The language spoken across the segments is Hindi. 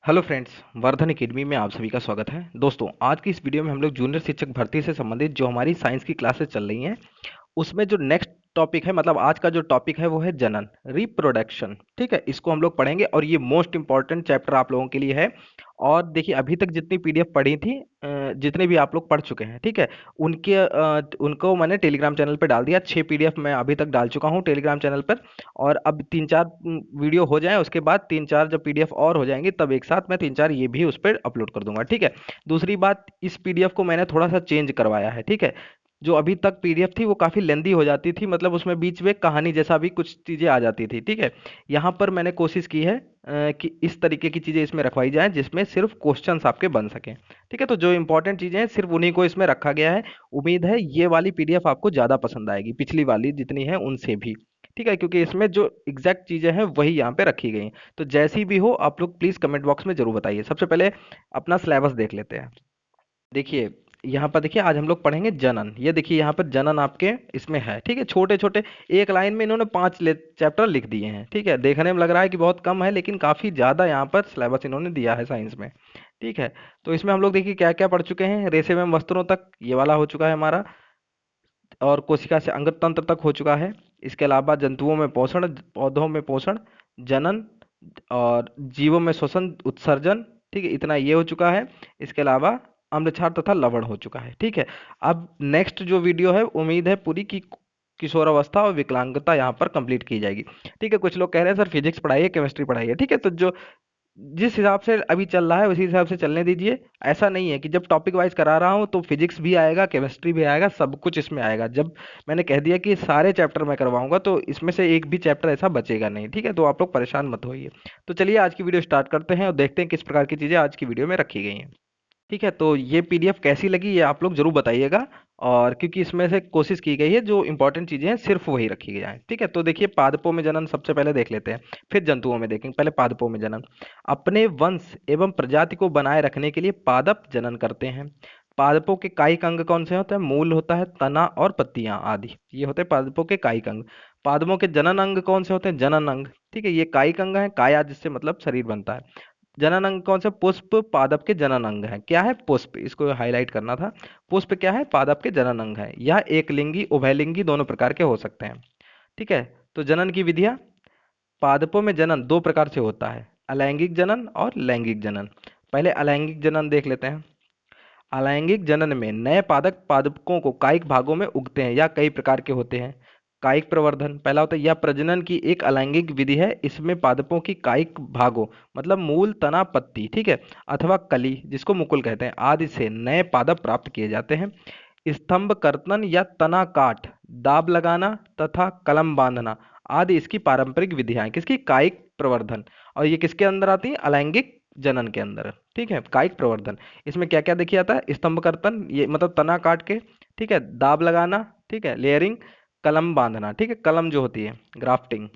हेलो फ्रेंड्स, वर्धन एकेडमी में आप सभी का स्वागत है। दोस्तों, आज की इस वीडियो में हम लोग जूनियर शिक्षक भर्ती से संबंधित जो हमारी साइंस की क्लासेस चल रही हैं, उसमें जो नेक्स्ट टॉपिक है, मतलब आज का जो टॉपिक है वो है जनन, रिप्रोडक्शन। ठीक है, इसको हम लोग पढ़ेंगे और ये मोस्ट इंपॉर्टेंट चैप्टर आप लोगों के लिए है। और देखिए, अभी तक जितनी पीडीएफ पढ़ी थी, जितने भी आप लोग पढ़ चुके हैं, ठीक है, उनको मैंने टेलीग्राम चैनल पर डाल दिया। 6 पीडीएफ मैं अभी तक डाल चुका हूँ टेलीग्राम चैनल पर। और अब 3-4 वीडियो हो जाएं, उसके बाद 3-4 जब पीडीएफ और हो जाएंगी, तब एक साथ मैं 3-4 ये भी उस पर अपलोड कर दूंगा। ठीक है। दूसरी बात, इस पीडीएफ को मैंने थोड़ा सा चेंज करवाया है। ठीक है। जो अभी तक पीडीएफ थी वो काफ़ी लेंदी हो जाती थी, मतलब उसमें बीच में कहानी जैसा भी कुछ चीज़ें आ जाती थी। ठीक है। यहाँ पर मैंने कोशिश की है कि इस तरीके की चीज़ें इसमें रखवाई जाएं जिसमें सिर्फ क्वेश्चंस आपके बन सकें। ठीक है, तो जो इंपॉर्टेंट चीज़ें हैं सिर्फ उन्हीं को इसमें रखा गया है। उम्मीद है ये वाली पीडीएफ आपको ज़्यादा पसंद आएगी, पिछली वाली जितनी है उनसे भी। ठीक है, क्योंकि इसमें जो एग्जैक्ट चीज़ें हैं वही यहाँ पे रखी गई हैं। तो जैसी भी हो, आप लोग प्लीज़ कमेंट बॉक्स में ज़रूर बताइए। सबसे पहले अपना सिलेबस देख लेते हैं। देखिए, यहाँ पर देखिए, आज हम लोग पढ़ेंगे जनन। ये देखिए, यहाँ पर जनन आपके इसमें है। ठीक है, छोटे छोटे एक लाइन में इन्होंने 5 चैप्टर लिख दिए हैं। ठीक है, देखने में लग रहा है कि बहुत कम है, लेकिन काफ़ी ज़्यादा यहाँ पर सिलेबस इन्होंने दिया है साइंस में। ठीक है, तो इसमें हम लोग देखिए क्या क्या पढ़ चुके हैं। रेशे एवं वस्त्रों तक ये वाला हो चुका है हमारा, और कोशिका से अंग तंत्र तक हो चुका है। इसके अलावा जंतुओं में पोषण, पौधों में पोषण, जनन, और जीवों में श्वसन उत्सर्जन। ठीक है, इतना ये हो चुका है। इसके अलावा अम्ल क्षार तथा लवण हो चुका है। ठीक है। अब नेक्स्ट जो वीडियो है, उम्मीद है पूरी की किशोरावस्था और विकलांगता यहाँ पर कंप्लीट की जाएगी। ठीक है, कुछ लोग कह रहे हैं सर फिजिक्स पढ़ाइए, केमिस्ट्री पढ़ाइए। ठीक है, तो जो जिस हिसाब से अभी चल रहा है उसी हिसाब से चलने दीजिए। ऐसा नहीं है कि जब टॉपिक वाइज करा रहा हूँ तो फिजिक्स भी आएगा, केमिस्ट्री भी आएगा, सब कुछ इसमें आएगा। जब मैंने कह दिया कि सारे चैप्टर मैं करवाऊंगा तो इसमें से एक भी चैप्टर ऐसा बचेगा नहीं। ठीक है, तो आप लोग परेशान मत होइए। तो चलिए आज की वीडियो स्टार्ट करते हैं और देखते हैं किस प्रकार की चीज़ें आज की वीडियो में रखी गई हैं। ठीक है, तो ये पीडीएफ कैसी लगी ये आप लोग जरूर बताइएगा। और क्योंकि इसमें से कोशिश की गई है जो इंपॉर्टेंट चीजें हैं सिर्फ वही रखी गई हैं। ठीक है, तो देखिए, पादपों में जनन सबसे पहले देख लेते हैं, फिर जंतुओं में देखेंगे। पहले पादपों में जनन। अपने वंश एवं प्रजाति को बनाए रखने के लिए पादप जनन करते हैं। पादपों के कायिक अंग कौन से होते हैं? मूल होता है, तना और पत्तियां आदि, ये होते हैं पादपों के कायिक अंग। पादपों के जनन अंग कौन से होते हैं? जनन अंग। ठीक है, ये कायिक अंग है, काया जिससे मतलब शरीर बनता है। जनन अंग कौन सा? पुष्प पादप के जनन अंग है। क्या है? पुष्प, इसको हाईलाइट करना था। पुष्प क्या है? पादप के जनन अंग है। यह एक लिंगी, उभयलिंगी दोनों प्रकार के हो सकते हैं। ठीक है, तो जनन की विधियां। पादपों में जनन 2 प्रकार से होता है, अलैंगिक जनन और लैंगिक जनन। पहले अलैंगिक जनन देख लेते हैं। अलैंगिक जनन में नए पादप पादपों को कायिक भागों में उगते हैं या कई प्रकार के होते हैं। कायिक प्रवर्धन पहला होता है। यह प्रजनन की एक अलैंगिक विधि है। इसमें पादपों की कायिक भागों, मतलब मूल, तना, पत्ती, ठीक है, अथवा कली जिसको मुकुल कहते हैं, आदि से नए पादप प्राप्त किए जाते हैं। स्तंभ कर्तन या तना काट, दाब लगाना तथा कलम बांधना आदि इसकी पारंपरिक विधियां हैं। किसकी? कायिक प्रवर्धन। और ये किसके अंदर आती है? अलैंगिक जनन के अंदर। ठीक है, कायिक प्रवर्धन। इसमें क्या क्या देखिए आता है? स्तंभ कर्तन, ये मतलब तना काट के, ठीक है, दाब लगाना, ठीक है, लेयरिंग, कलम बांधना, ठीक है, कलम जो होती है, ग्राफ्टिंग,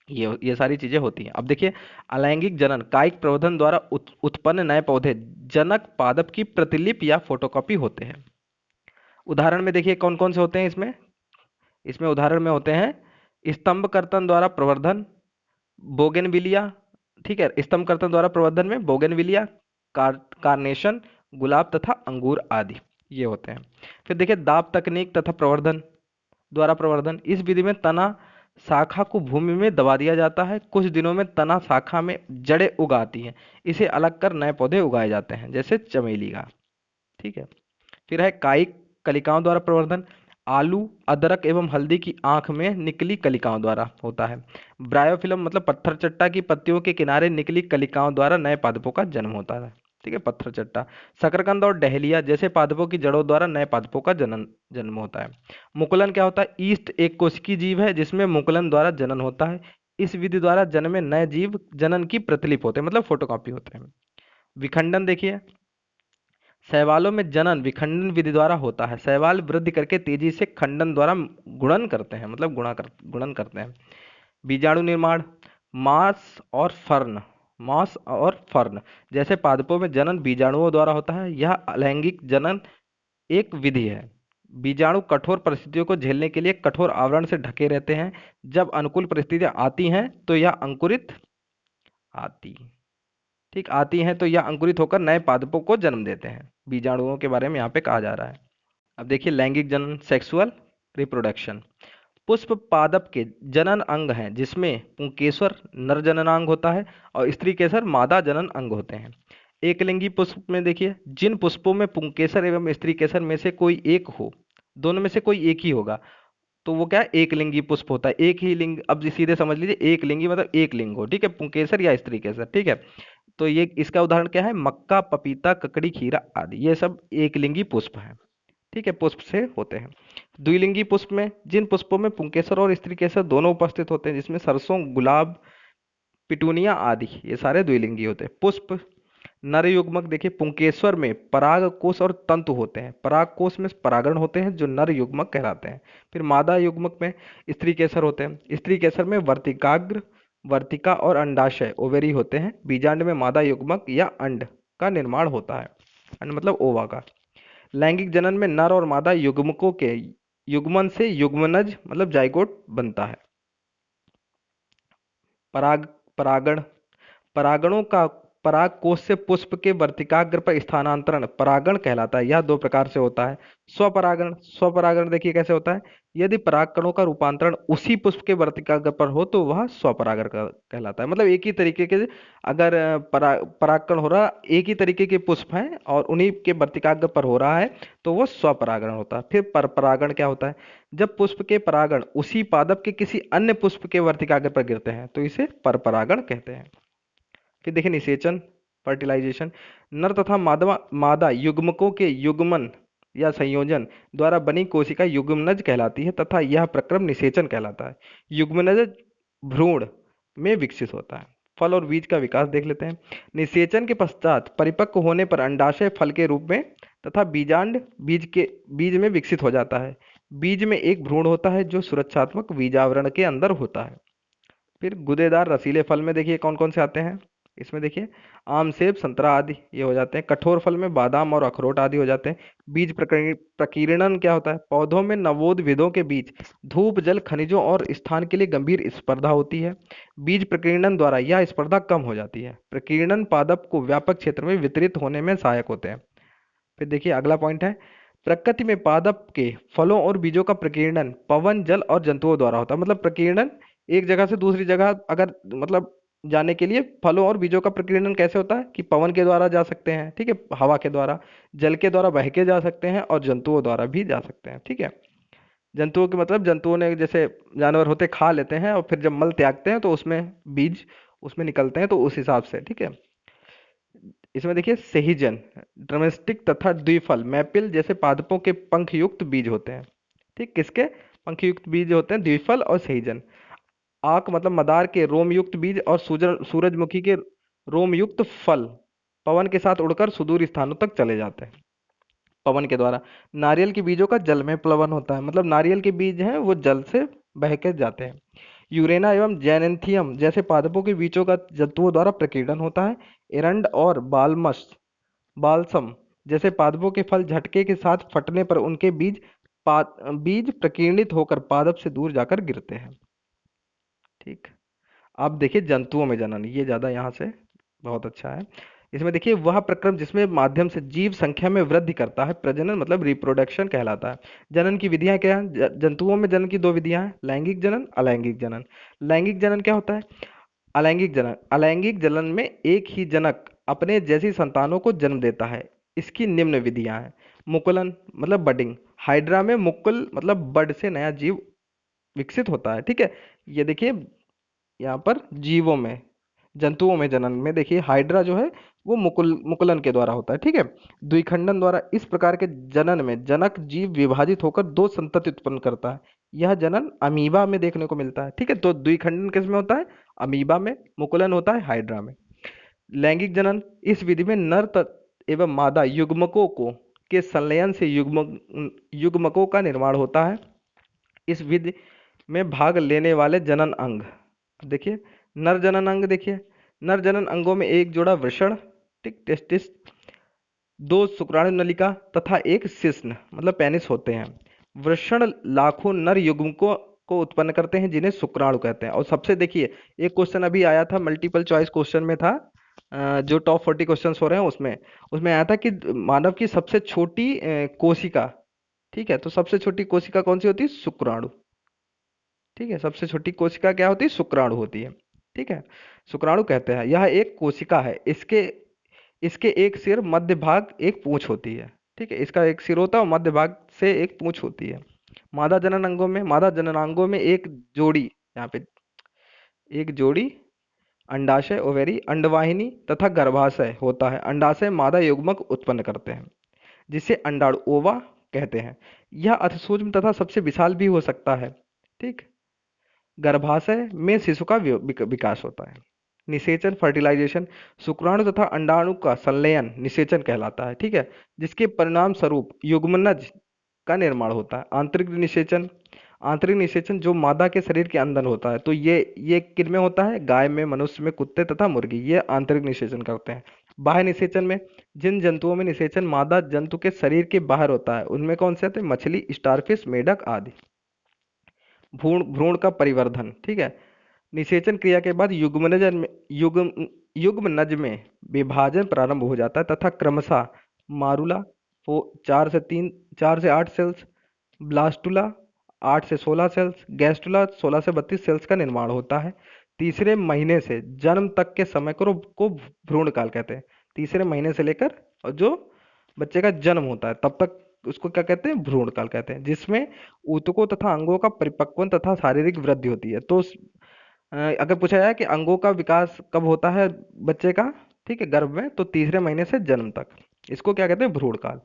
ये सारी चीजें होती हैं। अब देखिए, अलैंगिक जनन कायिक प्रवर्धन द्वारा उत्पन्न नए पौधे जनक पादप की प्रतिलिप या फोटोकॉपी होते हैं। उदाहरण में देखिए कौन कौन से होते हैं इसमें। इसमें उदाहरण में होते हैं स्तंभ कर्तन द्वारा प्रवर्धन, बोगेनविलिया। ठीक है, स्तंभ कर्तन द्वारा प्रवर्धन में बोगेनविलिया, कार्नेशन, गुलाब तथा अंगूर आदि ये होते हैं। फिर देखिए, दाब तकनीक तथा प्रवर्धन द्वारा प्रवर्धन। इस विधि में तना शाखा को भूमि में दबा दिया जाता है। कुछ दिनों में तना शाखा में जड़ें उग आती हैं। इसे अलग कर नए पौधे उगाए जाते हैं, जैसे चमेली का। ठीक है। फिर है कायिक कलिकाओं द्वारा प्रवर्धन। आलू, अदरक एवं हल्दी की आंख में निकली कलिकाओं द्वारा होता है। ब्रायोफिल्म मतलब पत्थर चट्टा की पत्तियों के किनारे निकली कलिकाओं द्वारा नए पादपों का जन्म होता है। ठीक है, पत्थर चट्टा। शकरकंद और डहलिया जैसे पादपों की जड़ों द्वारा नए पादपों का जनन जन्म होता है। मुकुलन क्या होता है? ईस्ट एक कोशिकीय जीव है जिसमें मुकुलन द्वारा जनन होता है। इस विधि द्वारा जन्मे नए जीव जनन की प्रतिलिप होते हैं, मतलब फोटोकॉपी होते हैं। विखंडन देखिए, शैवालों में जनन विखंडन विधि द्वारा होता है। शैवाल वृद्धि करके तेजी से खंडन द्वारा गुणन करते हैं, मतलब गुणन करते हैं। बीजाणु निर्माण, मांस और फर्न, मांस और फर्न जैसे पादपों में जनन बीजाणुओं द्वारा होता है। यह अलैंगिक जनन एक विधि है। बीजाणु कठोर परिस्थितियों को झेलने के लिए कठोर आवरण से ढके रहते हैं। जब अनुकूल परिस्थितियां आती हैं तो यह अंकुरित आती ठीक, आती हैं तो यह अंकुरित होकर नए पादपों को जन्म देते हैं। बीजाणुओं के बारे में यहाँ पे कहा जा रहा है। अब देखिए लैंगिक जनन, सेक्सुअल रिप्रोडक्शन। पुष्प पादप के जनन अंग हैं जिसमें पुंकेसर नर जननांग होता है और स्त्री केसर मादा जनन अंग होते हैं। एकलिंगी पुष्प में देखिए, जिन पुष्पों में पुंकेसर एवं स्त्री केसर में से कोई एक हो, दोनों में से कोई एक ही होगा, तो वो क्या है, एक लिंगी पुष्प होता है। एक ही लिंग, अब जी सीधे समझ लीजिए, एक लिंगी मतलब एक लिंग हो, ठीक है, पुंकेसर या स्त्री केसर, ठीक है। तो ये इसका उदाहरण क्या है, मक्का, पपीता, ककड़ी, खीरा आदि, ये सब एक लिंगी पुष्प है, ठीक है, पुष्प से होते हैं। द्विलिंगी पुष्प में जिन पुष्पों में पुंकेसर और स्त्री केसर दोनों उपस्थित होते हैं, जिसमें सरसों, गुलाब, पिटूनिया आदि, ये सारे द्विलिंगी होते हैं। पुष्प नर युग्मक देखिए, पुंकेसर में पराग कोश और तंतु होते हैं, पराग कोश में परागण होते हैं जो नर युग्मक कहलाते हैं। फिर मादा युग्मक में स्त्री केसर होते हैं, स्त्री केसर में वर्तिकाग्र, वर्तिका और अंडाशय ओवेरी होते हैं। बीजांड में मादा युग्मक या अंड का निर्माण होता है, अंड मतलब ओवा का। लैंगिक जनन में नर और मादा युग्मकों के युग्मन से युग्मनज मतलब जाइगोट बनता है। पराग परागण, परागणों का पराग कोश से पुष्प के वर्तिकाग्र पर स्थानांतरण परागण कहलाता है। यह दो प्रकार से होता है। स्वपरागण, स्वपरागण देखिए कैसे होता है, यदि पराग कणों का रूपांतरण उसी पुष्प के वर्तिकाग्र पर हो तो वह स्वपरागण कहलाता है। मतलब एक ही तरीके के, अगर परागकण हो रहा, एक ही तरीके के पुष्प हैं और उन्हीं के वर्तिकाग्र पर हो रहा है तो वह स्वपरागण होता है। फिर परपरागण क्या होता है, जब पुष्प के परागण उसी पादप के किसी अन्य पुष्प के वर्तिकाग्र पर गिरते हैं तो इसे परपरागण कहते हैं। फिर देखिए निषेचन, फर्टिलाइजेशन। नर तथा मादा मादा युग्मकों के युग्मन या संयोजन द्वारा बनी कोशिका युग्मनज कहलाती है तथा यह प्रक्रम निषेचन कहलाता है। युग्मनज भ्रूण में विकसित होता है। फल और बीज का विकास देख लेते हैं। निषेचन के पश्चात परिपक्व होने पर अंडाशय फल के रूप में तथा बीजांड बीज में विकसित हो जाता है। बीज में एक भ्रूण होता है जो सुरक्षात्मक बीजावरण के अंदर होता है। फिर गुदेदार रसीले फल में देखिए कौन कौन से आते हैं, इसमें देखिए आम, सेब, संतरा आदि ये हो जाते हैं। कठोर फल में बादाम और अखरोट आदि हो जाते हैं। बीज प्रकीर्णन क्या होता है, पौधों में नवोद्भिदों के बीच धूप, जल, खनिजों और स्थान के लिए गंभीर स्पर्धा होती है। बीज प्रकीर्णन द्वारा यह स्पर्धा कम हो जाती है। प्रकीर्णन पादप को व्यापक क्षेत्र में वितरित होने में सहायक होते हैं। फिर देखिए अगला पॉइंट है, प्रकृति में पादप के फलों और बीजों का प्रकीर्णन पवन, जल और जंतुओं द्वारा होता है। मतलब प्रकीर्णन एक जगह से दूसरी जगह अगर मतलब जाने के लिए फलों और बीजों का प्रकीर्णन कैसे होता है कि पवन के द्वारा जा सकते हैं, ठीक है, हवा के द्वारा, जल के द्वारा बह के जा सकते हैं और जंतुओं द्वारा भी जा सकते हैं, ठीक है। जंतुओं के मतलब जंतुओं ने, जैसे जानवर होते खा लेते हैं और फिर जब मल त्यागते हैं तो उसमें बीज उसमें निकलते हैं, तो उस हिसाब से, ठीक है। इसमें देखिए सेहिजन, ड्रमस्टिक तथा द्विफल मैपिल जैसे पादपों के पंख युक्त बीज होते हैं। ठीक, किसके पंख युक्त बीज होते हैं, द्विफल और सेहिजन। आक मतलब मदार के रोम युक्त बीज और सूरजमुखी के रोम युक्त फल पवन के साथ उड़कर सुदूर स्थानों तक चले जाते हैं पवन के द्वारा। नारियल के बीजों का जल में प्लवन होता है, मतलब नारियल के बीज हैं वो जल से बह के जाते हैं। यूरेना एवं जैनेंथियम जैसे पादपों के बीजों का जंतुओं द्वारा प्रकीर्णन होता है। एरंड और बालसम जैसे पादपों के फल झटके के साथ फटने पर उनके बीज प्रकीर्णित होकर पादप से दूर जाकर गिरते हैं। ठीक, अब देखिए जंतुओं में जनन, ये ज्यादा यहाँ से बहुत अच्छा है। इसमें देखिए वह प्रक्रम जिसमें माध्यम से जीव संख्या में वृद्धि करता है प्रजनन मतलब रिप्रोडक्शन कहलाता है। जनन की विधियां क्या है, जंतुओं में जनन की दो विधियां हैं, लैंगिक जनन, अलैंगिक जनन। लैंगिक जनन क्या होता है, अलैंगिक जनन में एक ही जनक अपने जैसी संतानों को जन्म देता है। इसकी निम्न विधियां हैं। मुकुलन मतलब बडिंग, हाइड्रा में मुकुल मतलब बड से नया जीव विकसित होता है, ठीक है। ये देखिए यहाँ पर जीवों में, जंतुओं में जनन में देखिए हाइड्रा जो है वो मुकुलन के द्वारा होता है, ठीक है। द्विखंडन द्वारा इस प्रकार के जनन में जनक जीव विभाजित होकर दो संतति उत्पन्न करता है। यह जनन अमीबा में देखने को मिलता है, ठीक है। तो द्विखंडन किस में होता है, अमीबा में, मुकुलन होता है हाइड्रा में। लैंगिक जनन, इस विधि में एवं मादा युग्मकों को के संलयन से युग्मकों का निर्माण होता है। इस विधि में भाग लेने वाले जनन अंग देखिए, नर जनन अंग देखिए, नर जनन अंगों में एक जोड़ा वृषण, ठीक, टेस्टिस, दो शुक्राणु नलिका तथा एक शिश्न मतलब पेनिस होते हैं। वृषण लाखों नर युग्मकों को उत्पन्न करते हैं जिन्हें शुक्राणु कहते हैं। और सबसे देखिए एक क्वेश्चन अभी आया था, मल्टीपल चॉइस क्वेश्चन में था, जो टॉप 40 क्वेश्चंस हो रहे हैं उसमें उसमें आया था कि मानव की सबसे छोटी कोशिका, ठीक है, तो सबसे छोटी कोशिका कौन सी होती है? शुक्राणु। ठीक है, सबसे छोटी कोशिका क्या होती है? शुक्राणु होती है। ठीक है, शुक्राणु कहते हैं। यह एक कोशिका है। इसके इसके एक सिर, मध्य भाग, एक पूंछ होती है। ठीक है, इसका एक सिर होता है और मध्य भाग से एक पूंछ होती है। मादा जननांगों में एक जोड़ी, यहाँ पे एक जोड़ी अंडाशय, ओवेरी, अंडवाहिनी तथा गर्भाशय होता है। अंडाशय मादा युग्मक उत्पन्न करते हैं जिसे अंडाणु, ओवा कहते हैं। यह अति सूक्ष्म तथा सबसे विशाल भी हो सकता है। ठीक, गर्भाशय में शिशु का विकास होता है। निषेचन, फर्टिलाइजेशन, शुक्राणु तथा अंडाणु का संलयन निषेचन कहलाता है। ठीक है, जिसके परिणाम स्वरूप युग्मनज का निर्माण होता है। आंतरिक निषेचन जो मादा के शरीर के अंदर होता है, तो ये किन में होता है? गाय में, मनुष्य में, कुत्ते तथा मुर्गी, ये आंतरिक निषेचन करते हैं। बाह्य निषेचन में जिन जंतुओं में निषेचन मादा जंतु के शरीर के बाहर होता है उनमें कौन से आते हैं? मछली, स्टारफिश, मेढक आदि। भ्रूण भ्रूण का परिवर्धन, ठीक है, निषेचन क्रिया के बाद युग्मनज में विभाजन प्रारंभ हो जाता है तथा क्रमशः मारुला 4 से 8 सेल्स, ब्लास्टुला 8 से 16 सेल्स, गैस्टुला 16 से 32 सेल्स का निर्माण होता है। तीसरे महीने से जन्म तक के समय को भ्रूण काल कहते हैं। तीसरे महीने से लेकर और जो बच्चे का जन्म होता है तब तक उसको क्या कहते हैं? भ्रूण काल कहते हैं, जिसमें ऊतकों तथा अंगों का परिपक्वन तथा शारीरिक वृद्धि होती है। तो अगर पूछा जाए कि अंगों का विकास कब होता है बच्चे का, ठीक है, गर्भ में, तो तीसरे महीने से जन्म तक, इसको क्या कहते हैं? भ्रूण काल।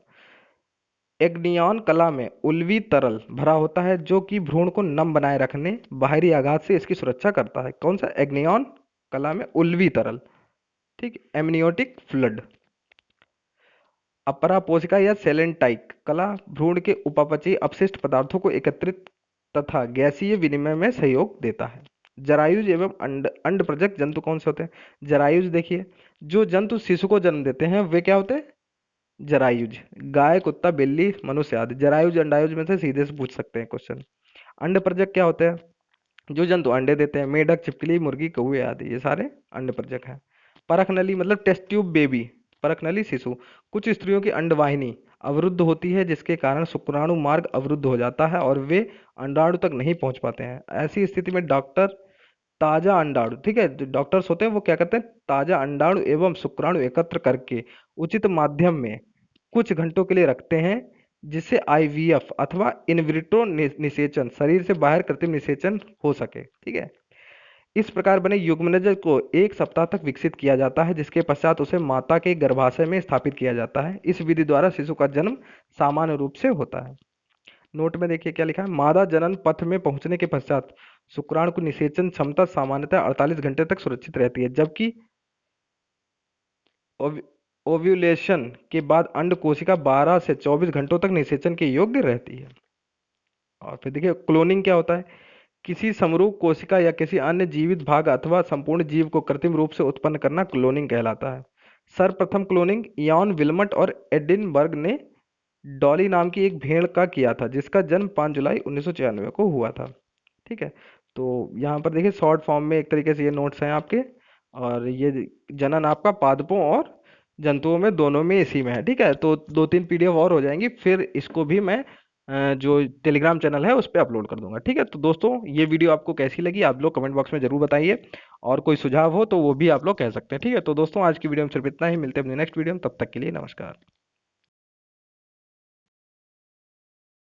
एग्नियन कला में उल्वी तरल भरा होता है जो कि भ्रूण को नम बनाए रखने, बाहरी आघात से इसकी सुरक्षा करता है। कौन सा? एग्नियन कला में उल्वी तरल। ठीक, एमनियोटिक फ्लूइड। अपरा पोषिका या सेलेंटाइक कला भ्रूण के उपापचयी अपशिष्ट पदार्थों को एकत्रित तथा गैसीय विनिमय में सहयोग देता है। जरायुज एवं अंड प्रजक जंतु कौन से होते हैं? जरायुज देखिए, जो जंतु शिशु को जन्म देते हैं वे क्या होते हैं? जरायुज। गाय, कुत्ता, बिल्ली, मनुष्य आदि। जरायुज अंडायुज में से सीधे से पूछ सकते हैं क्वेश्चन। अंड प्रजक क्या होते हैं? जो जंतु अंडे देते हैं, मेढक, छिपकली, मुर्गी, कौवे आदि, ये सारे अंड प्रजक हैं। परख नली मतलब टेस्ट ट्यूब बेबी, परख नली शिशु। कुछ स्त्रियों की अंडवाहिनी अवरुद्ध होती है जिसके कारण शुक्राणु मार्ग अवरुद्ध हो जाता है और वे अंडाणु तक नहीं पहुंच पाते हैं। ऐसी स्थिति में डॉक्टर ताजा अंडाणु, ठीक है, जो डॉक्टर्स होते हैं वो क्या करते हैं? ताजा अंडाणु एवं शुक्राणु एकत्र करके उचित माध्यम में कुछ घंटों के लिए रखते हैं, जिससे आईवीएफ अथवा इनविट्रो निषेचन, शरीर से बाहर कृत्रिम निषेचन हो सके। ठीक है, इस प्रकार बने युग्मनज को 1 सप्ताह तक विकसित किया जाता है, जिसके पश्चात उसे माता के गर्भाशय में स्थापित किया जाता है। इस विधि द्वारा शिशु का जन्म सामान्य रूप से होता है। नोट में देखिए क्या लिखा है? मादा जनन पथ में पहुंचने के पश्चात शुक्राणु की निषेचन क्षमता सामान्यतः 48 घंटे तक सुरक्षित रहती है, जबकि ओव्यूलेशन के बाद अंड कोशिका 12 से 24 घंटों तक निषेचन के योग्य रहती है। और फिर देखिए क्लोनिंग क्या होता है? किसी समरूप कोशिका या किसी अन्य जीवित भाग अथवा संपूर्ण जीव को कृत्रिम रूप से उत्पन्न करना क्लोनिंग कहलाता है। सर्वप्रथम क्लोनिंग इयान विल्मट और एडिनबर्ग ने डॉली नाम की एक भेड़ का किया था, जिसका जन्म 5 जुलाई 1996 को हुआ था। ठीक है, तो यहाँ पर देखिए शॉर्ट फॉर्म में एक तरीके से ये नोट्स हैं आपके, और ये जनन आपका पादपों और जंतुओं में दोनों में इसी में है। ठीक है, तो 2-3 पीडीएफ और हो जाएंगी, फिर इसको भी मैं जो टेलीग्राम चैनल है उस पर अपलोड कर दूंगा। ठीक है, तो दोस्तों ये वीडियो आपको कैसी लगी आप लोग कमेंट बॉक्स में जरूर बताइए, और कोई सुझाव हो तो वो भी आप लोग कह सकते हैं। ठीक है, तो दोस्तों आज की वीडियो में सिर्फ इतना ही, मिलते हैं अपनी नेक्स्ट वीडियो में, तब तक के लिए नमस्कार।